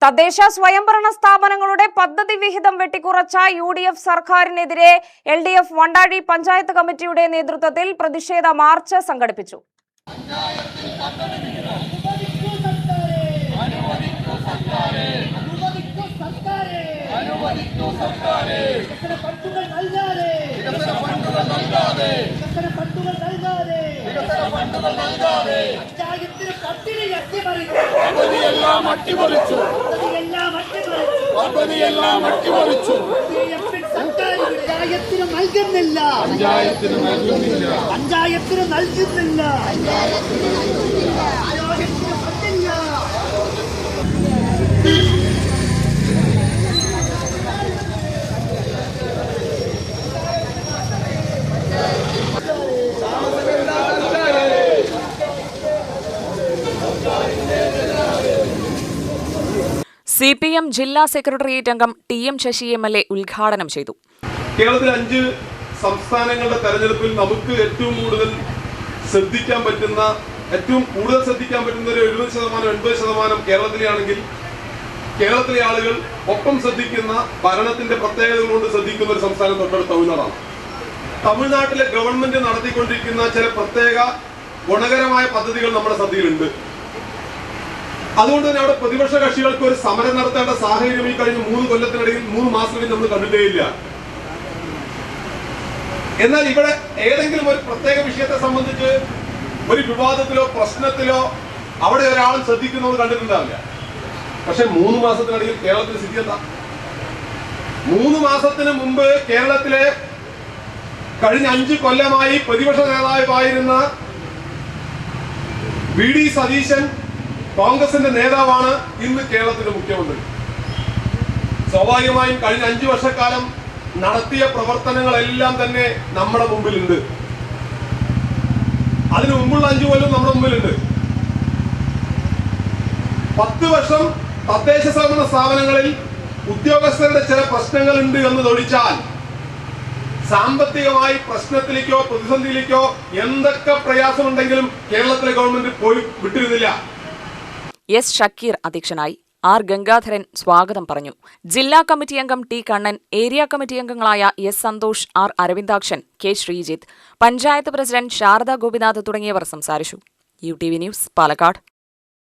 തദ്ദേശ സ്വയംഭരണ സ്ഥാപനങ്ങളുടെ പദ്ധതി വിഹിതം വെട്ടിക്കുറച്ച യു.ഡി.എഫ് സർക്കാരിനെതിരെ എൽ.ഡി.എഫ് വണ്ടാഴി പഞ്ചായത്ത് കമ്മിറ്റിയുടെ നേതൃത്വത്തിൽ പ്രതിഷേധ മാർച്ച് സംഘടിപ്പിച്ചു. CPM ജില്ലാ സെക്രട്ടേറിയറ്റ് അംഗം ടി.എം. ശശി എം.എൽ.എ ഉദ്ഘാടനം ചെയ്തു. കേരളത്തിലെ 5 സംസ്ഥാനങ്ങളുടെ തെരഞ്ഞെടുപ്പിൽ നമുക്ക് ഏറ്റവും കൂടുതൽ ശ്രദ്ധിക്കാൻ പറ്റുന്ന ഒരു 70% 80% കേരളത്തിലെയാണെങ്കിൽ കേരളത്തിലെ ആളുകൾ ഒപ്പം ശ്രദ്ധിക്കുന്ന ഭരണത്തിന്റെ പ്രത്യേകതകൾ കൊണ്ട് ശ്രദ്ധിക്കുന്ന ഒരു സംസ്ഥാനം തൊട്ടടുത്ത തമിഴ്നാടാണ്. തമിഴ്നാട്ടിലെ ഗവൺമെന്റ് നടത്തിക്കൊണ്ടിരിക്കുന്ന ചില പ്രത്യേക ഗുണകരമായ പദ്ധതികൾ നമ്മുടെ ശ്രദ്ധയിലുണ്ട്. അതുകൊണ്ട് തന്നെ അവിടെ പ്രതിപക്ഷ കക്ഷികൾക്ക് ഒരു സമരം നടത്തേണ്ട സാഹചര്യം ഈ കഴിഞ്ഞ 3 കൊല്ലത്തിനിടയിൽ 3 മാസത്തിൽ നമ്മൾ കണ്ടിട്ടേയില്ല. എന്നാൽ ഇവിടെ ഏതെങ്കിലും ഒരു പ്രത്യേക വിഷയത്തെ സംബന്ധിച്ച് ഒരു വിവാദത്തിലോ പ്രശ്നത്തിലോ അവിടെ ഒരാളും ശ്രദ്ധിക്കുന്നത് കണ്ടിട്ടുണ്ടാവില്ല. പക്ഷെ 3 മാസത്തിനിടയിൽ കേരളത്തിലെ സ്ഥിതി എന്താ? 3 മാസത്തിന് മുമ്പ് കേരളത്തിലെ കഴിഞ്ഞ 5 കൊല്ലമായി പ്രതിപക്ഷ നേതാവായിരുന്ന വി.ഡി. സതീശൻ കോൺഗ്രസിന്റെ നേതാവാണ് ഇന്ന് കേരളത്തിന്റെ മുഖ്യമന്ത്രി. സ്വാഭാവികമായും കഴിഞ്ഞ 5 വർഷക്കാലം നടത്തിയ പ്രവർത്തനങ്ങളെല്ലാം തന്നെ നമ്മുടെ മുമ്പിലുണ്ട്. അതിനു മുമ്പുള്ള 5 കൊല്ലം നമ്മുടെ മുമ്പിലുണ്ട്. 10 വർഷം തദ്ദേശ സ്വയംഭരണ സ്ഥാപനങ്ങളിൽ ഉദ്യോഗസ്ഥരുടെ ചില പ്രശ്നങ്ങൾ ഉണ്ട് എന്ന് തൊഴിച്ചാൽ സാമ്പത്തികമായി പ്രശ്നത്തിലേക്കോ പ്രതിസന്ധിയിലേക്കോ എന്തൊക്കെ പ്രയാസമുണ്ടെങ്കിലും കേരളത്തിലെ ഗവൺമെന്റ് പോയി വിട്ടിരുന്നില്ല. എസ്. ഷക്കീർ അധ്യക്ഷനായി. ആർ. ഗംഗാധരൻ സ്വാഗതം പറഞ്ഞു. ജില്ലാ കമ്മിറ്റി അംഗം ടി. കണ്ണൻ, ഏരിയ കമ്മിറ്റി അംഗങ്ങളായ S. Santhosh, R. Aravindakshan, K. Sreejith, panchayat president Sarada Gopinath തുടങ്ങിയവർ സംസാരിച്ചു. UTV news, Palakkad.